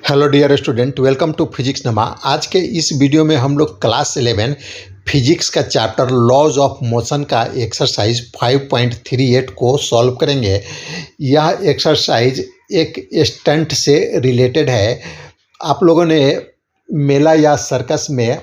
Hello dear student, welcome to physics नमा। आज के इस वीडियो में हम लोग क्लास 11 फिजिक्स का चैप्टर लॉज ऑफ मोशन का एक्सरसाइज 5.38 को सॉल्व करेंगे। यह एक्सरसाइज एक स्टंट से रिलेटेड है। आप लोगों ने मेला या सर्कस में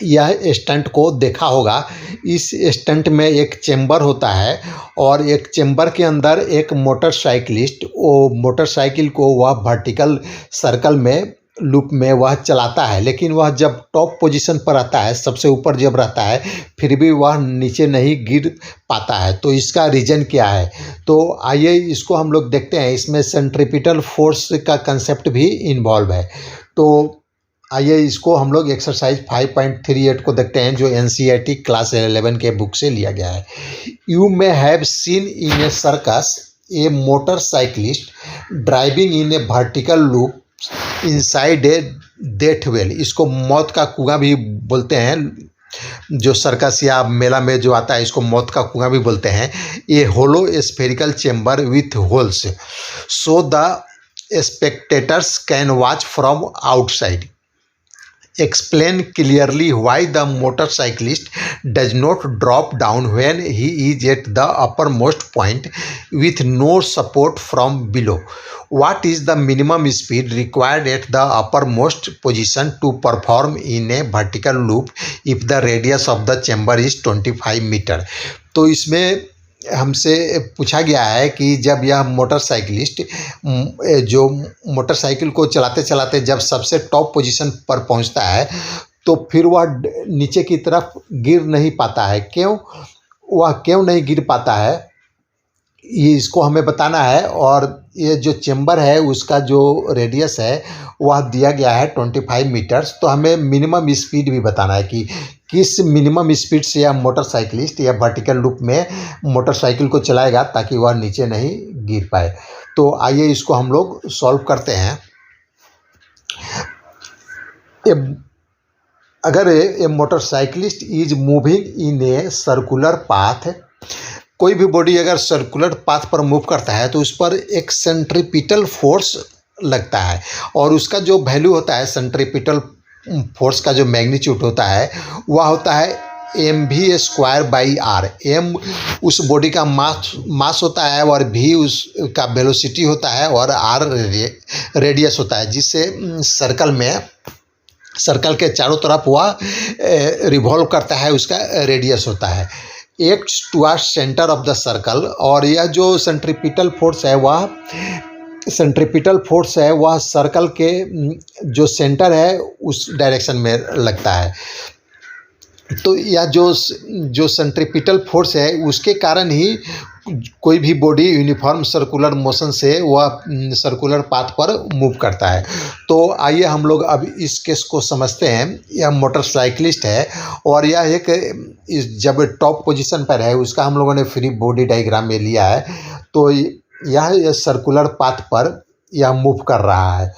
यह स्टंट को देखा होगा। इस स्टंट में एक चेंबर होता है और एक चेंबर के अंदर एक मोटरसाइकिलिस्ट वो मोटरसाइकिल को वह वर्टिकल सर्कल में लूप में वह चलाता है, लेकिन वह जब टॉप पोजीशन पर आता है, सबसे ऊपर जब रहता है, फिर भी वह नीचे नहीं गिर पाता है। तो इसका रीज़न क्या है? तो आइए इसको हम लोग देखते हैं। इसमें सेंट्रीपिटल फोर्स का कंसेप्ट भी इन्वॉल्व है। तो आइए इसको हम लोग एक्सरसाइज 5.38 को देखते हैं, जो NCERT क्लास 11 के बुक से लिया गया है। You may have seen in A circus A motorcyclist driving in A vertical loop inside a death well. इसको मौत का कुआं भी बोलते हैं। जो सर्कस या मेला में जो आता है, इसको मौत का कुआं भी बोलते हैं। A hollow spherical chamber with holes so the spectators can watch from outside. Explain clearly why the motorcyclist does not drop down when he is at the uppermost point with no support from below. What is the minimum speed required at the uppermost position to perform in a vertical loop if the radius of the chamber is 25 meter. तो इसमें हमसे पूछा गया है कि जब यह motorcyclist जो मोटरसाइकिल को चलाते चलाते जब सबसे टॉप पोजीशन पर पहुंचता है, तो फिर वह नीचे की तरफ गिर नहीं पाता है। वह क्यों नहीं गिर पाता है, ये इसको हमें बताना है। और ये जो चेंबर है उसका जो रेडियस है वह दिया गया है 25 मीटर्स। तो हमें मिनिमम स्पीड भी बताना है कि किस मिनिमम स्पीड से यह मोटरसाइकिलिस्ट या वर्टिकल लूप में मोटरसाइकिल को चलाएगा ताकि वह नीचे नहीं गिर पाए। तो आइए इसको हम लोग सॉल्व करते हैं। अगर a motorcyclist is moving in a circular path, कोई भी बॉडी अगर सर्कुलर पाथ पर मूव करता है तो उस पर एक सेंट्रीपिटल फोर्स लगता है, और उसका जो वैल्यू होता है, सेंट्रीपिटल फोर्स का जो मैग्नीट्यूड होता है वह होता है mv²/r। m उस बॉडी का मास होता है और v उसका वेलोसिटी होता है और r रेडियस होता है, जिससे सर्कल के चारों तरफ वह रिवॉल्व करता है, उसका रेडियस होता है। Acts towards centre of the circle. और यह जो सेंट्रीपिटल फोर्स है वह सर्कल के जो सेंटर है उस डायरेक्शन में लगता है। तो यह जो सेंट्रीपिटल फोर्स है उसके कारण ही कोई भी बॉडी यूनिफॉर्म सर्कुलर मोशन से वह सर्कुलर पाथ पर मूव करता है। तो आइए हम लोग अब इस केस को समझते हैं। यह मोटरसाइकिलिस्ट है और यह एक जब टॉप पोजीशन पर है, उसका हम लोगों ने फ्री बॉडी डायग्राम में लिया है। तो यह सर्कुलर पाथ पर यह मूव कर रहा है।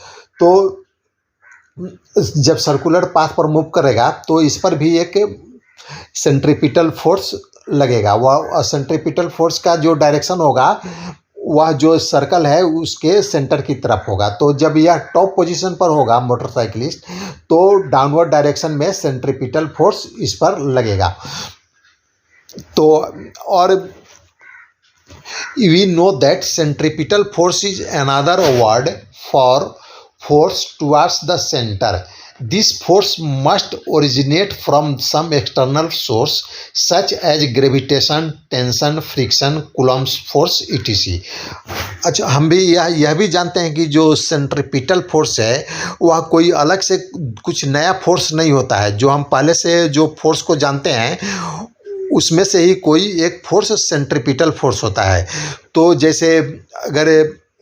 तो जब सर्कुलर पाथ पर मूव करेगा तो इस पर भी एक सेंट्रीपिटल फोर्स लगेगा। वह सेंट्रीपिटल फोर्स का जो डायरेक्शन होगा वह जो सर्कल है उसके सेंटर की तरफ होगा। तो जब यह टॉप पोजीशन पर होगा मोटरसाइकिलिस्ट, तो डाउनवर्ड डायरेक्शन में सेंट्रीपिटल फोर्स इस पर लगेगा। तो और we know that centripetal force is another word for force towards the center. This force must originate from some external source such as gravitation, tension, friction, Coulomb's force etc. अच्छा, हम भी यह भी जानते हैं कि जो सेंट्रीपिटल फोर्स है वह कोई अलग से कुछ नया फोर्स नहीं होता है। जो हम पहले से जो फोर्स को जानते हैं उसमें से ही कोई एक फोर्स सेंट्रीपिटल फोर्स होता है। तो जैसे अगर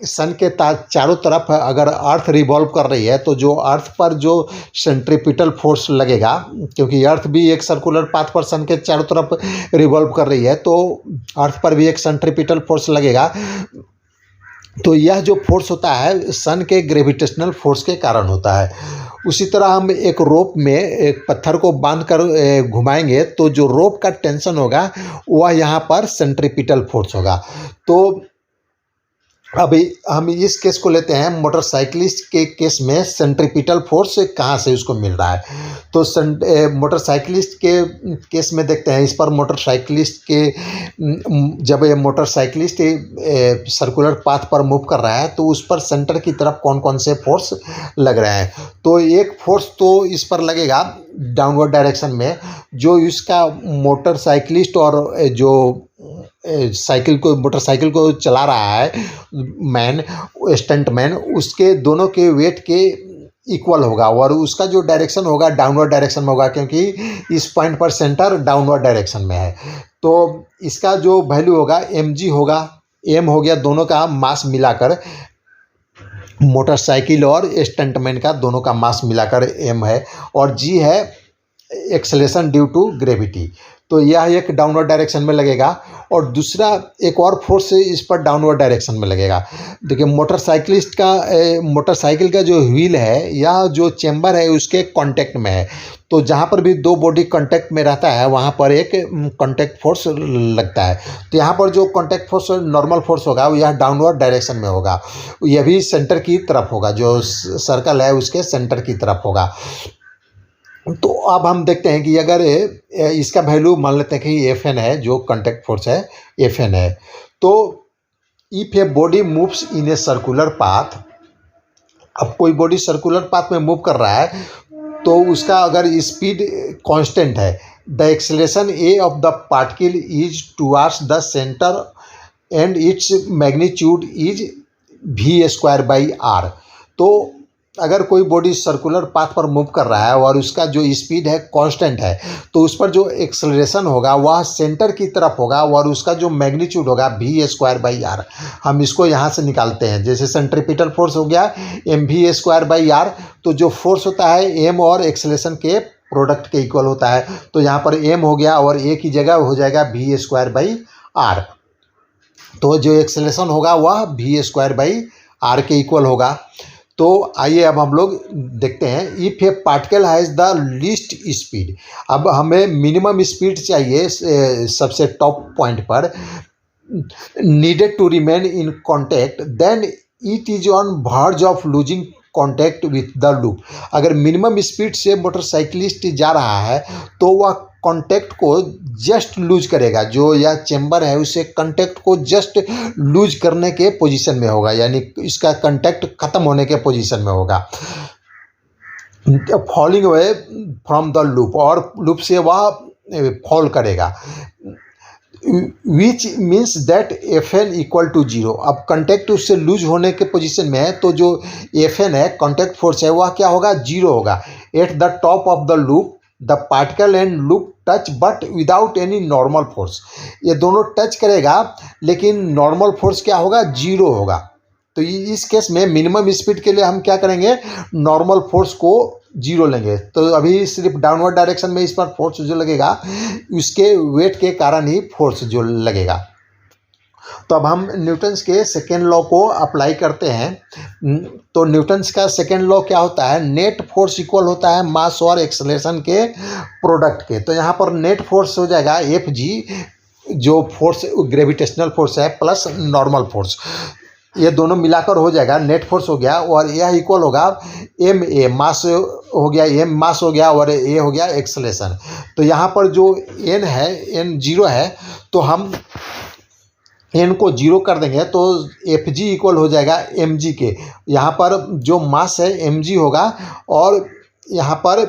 सन के चारों तरफ अगर अर्थ रिवॉल्व कर रही है, तो जो अर्थ पर जो सेंट्रीपिटल फोर्स लगेगा, क्योंकि अर्थ भी एक सर्कुलर पाथ पर सन के चारों तरफ रिवॉल्व कर रही है, तो अर्थ पर भी एक सेंट्रीपिटल फोर्स लगेगा। तो यह जो फोर्स होता है सन के ग्रेविटेशनल फोर्स के कारण होता है। उसी तरह हम एक रोप में एक पत्थर को बांध कर घुमाएंगे तो जो रोप का टेंशन होगा वह यहाँ पर सेंट्रीपिटल फोर्स होगा। तो अभी हम इस केस को लेते हैं, मोटरसाइकिलिस्ट के केस में सेंट्रीपिटल फोर्स कहाँ से उसको मिल रहा है। तो मोटरसाइकिलिस्ट के केस में देखते हैं, इस पर मोटरसाइकिलिस्ट के जब ये मोटरसाइकिलिस्ट सर्कुलर पाथ पर मूव कर रहा है तो उस पर सेंटर की तरफ कौन कौन से फोर्स लग रहे हैं। तो एक फोर्स तो इस पर लगेगा डाउनवर्ड डायरेक्शन में, जो इसका मोटरसाइकिलिस्ट और जो मोटरसाइकिल को चला रहा है मैन, स्टंट मैन, उसके दोनों के वेट के इक्वल होगा और उसका जो डायरेक्शन होगा डाउनवर्ड डायरेक्शन में होगा, क्योंकि इस पॉइंट पर सेंटर डाउनवर्ड डायरेक्शन में है। तो इसका जो वैल्यू होगा mg होगा, m हो गया दोनों का मास मिलाकर, मोटरसाइकिल और स्टंटमैन का दोनों का मास मिलाकर m है, और g है एक्सेलेरेशन ड्यू टू ग्रेविटी। तो यह एक डाउनवर्ड डायरेक्शन में लगेगा और दूसरा एक और फोर्स इस पर डाउनवर्ड डायरेक्शन में लगेगा। देखिए मोटरसाइकिल का जो व्हील है या जो चेम्बर है उसके कांटेक्ट में है, तो जहाँ पर भी दो बॉडी कांटेक्ट में रहता है वहाँ पर एक कांटेक्ट फोर्स लगता है। तो यहाँ पर जो कांटेक्ट फोर्स नॉर्मल फोर्स होगा वो यह डाउनवर्ड डायरेक्शन में होगा, यह भी सेंटर की तरफ होगा, जो सर्कल है उसके सेंटर की तरफ होगा। तो अब हम देखते हैं कि अगर इसका वैल्यू मान लेते हैं कि Fn है, जो कांटेक्ट फोर्स है Fn है। तो if a body moves in a circular path, अब कोई बॉडी सर्कुलर पाथ में मूव कर रहा है तो उसका अगर स्पीड कांस्टेंट है, the acceleration A of the particle is towards the centre and its magnitude is v²/r। तो अगर कोई बॉडी सर्कुलर पाथ पर मूव कर रहा है और उसका जो स्पीड है कांस्टेंट है, तो उस पर जो एक्सेलरेशन होगा वह सेंटर की तरफ होगा और उसका जो मैग्नीट्यूड होगा v²/r। हम इसको यहाँ से निकालते हैं, जैसे सेंट्रीपिटल फोर्स हो गया mv²/r, तो जो फोर्स होता है m और एक्सेलरेशन के प्रोडक्ट के इक्वल होता है। तो यहाँ पर m हो गया और a की जगह हो जाएगा v²/r। तो जो एक्सेलरेशन होगा वह v²/r के इक्वल होगा। तो आइए अब हम लोग देखते हैं, if a particle has the least speed, अब हमें मिनिमम स्पीड चाहिए सबसे टॉप पॉइंट पर, needed to remain in contact, then it is on verge of losing contact with the loop. अगर मिनिमम स्पीड से मोटरसाइकिलिस्ट जा रहा है तो वह कॉन्टैक्ट को जस्ट लूज करेगा, जो यह चेम्बर है उसे कॉन्टैक्ट को जस्ट लूज करने के पोजीशन में होगा, यानी इसका कॉन्टैक्ट खत्म होने के पोजीशन में होगा, falling away from the loop, और लूप से वह फॉल करेगा, which means that Fn equal to 0। अब कॉन्टैक्ट उससे लूज होने के पोजीशन में है तो जो Fn है कॉन्टैक्ट फोर्स है वह क्या होगा, 0 होगा। At the top of the loop the particle and loop touch but without any normal force, ये दोनों टच करेगा लेकिन नॉर्मल फोर्स क्या होगा, 0 होगा। तो इस केस में मिनिमम स्पीड के लिए हम क्या करेंगे, नॉर्मल फोर्स को 0 लेंगे। तो अभी सिर्फ डाउनवर्ड डायरेक्शन में इस पर फोर्स जो लगेगा उसके वेट के कारण ही फोर्स जो लगेगा। तो अब हम न्यूटन्स के सेकेंड लॉ को अप्लाई करते हैं। तो न्यूटन्स का सेकेंड लॉ क्या होता है, नेट फोर्स इक्वल होता है मास और एक्सेलरेशन के प्रोडक्ट के। तो यहाँ पर नेट फोर्स हो जाएगा Fg, जो फोर्स ग्रेविटेशनल फोर्स है, प्लस नॉर्मल फोर्स, ये दोनों मिलाकर हो जाएगा नेट फोर्स हो गया, और यह इक्वल होगा ma, मास हो गया, m मास हो गया और a हो गया एक्सेलरेशन। तो यहाँ पर जो n है, n 0 है, तो हम n को 0 कर देंगे तो Fg इक्वल हो जाएगा mg के। यहाँ पर जो मास है mg होगा और यहाँ पर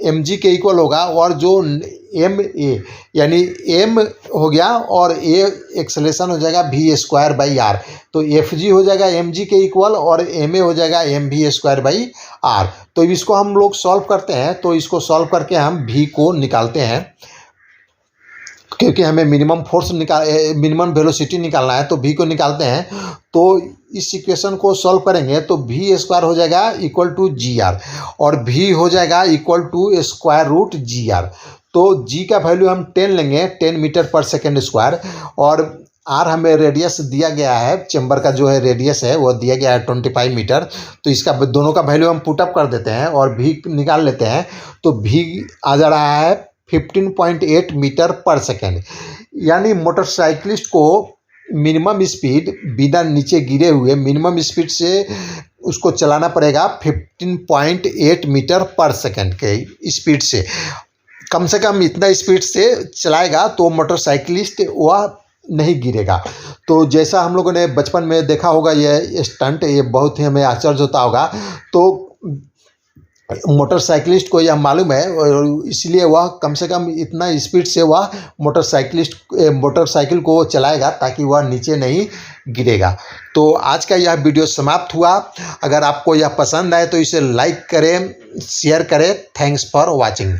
mg के इक्वल होगा, और जो ma यानी m हो गया और a एक्सेलरेशन हो जाएगा v²/r। तो Fg हो जाएगा mg के इक्वल और ma हो जाएगा mv²/r। तो इसको हम लोग सॉल्व करते हैं, तो इसको सॉल्व करके हम v को निकालते हैं, क्योंकि हमें मिनिमम वेलोसिटी निकालना है, तो v को निकालते हैं। तो इस इक्वेशन को सॉल्व करेंगे तो v² हो जाएगा इक्वल टू gr, और v हो जाएगा इक्वल टू √gr। तो g का वैल्यू हम 10 लेंगे, 10 मीटर पर सेकेंड स्क्वायर, और r हमें रेडियस दिया गया है, चेम्बर का जो है रेडियस है वो दिया गया है 25 मीटर। तो इसका दोनों का वैल्यू हम पुटअप कर देते हैं और v निकाल लेते हैं। तो v आ जा रहा है 15.8 मीटर पर सेकेंड, यानी मोटरसाइकिलिस्ट को मिनिमम स्पीड बिना नीचे गिरे हुए मिनिमम स्पीड से उसको चलाना पड़ेगा 15.8 मीटर पर सेकंड के स्पीड से। कम से कम इतना स्पीड से चलाएगा तो मोटरसाइकिलिस्ट वह नहीं गिरेगा। तो जैसा हम लोगों ने बचपन में देखा होगा ये स्टंट, ये बहुत ही हमें आश्चर्य होता होगा। तो मोटरसाइकिलिस्ट को यह मालूम है और इसलिए वह कम से कम इतना स्पीड से वह मोटरसाइकिल को चलाएगा ताकि वह नीचे नहीं गिरेगा। तो आज का यह वीडियो समाप्त हुआ। अगर आपको यह पसंद आए तो इसे लाइक करें, शेयर करें। Thanks for watching.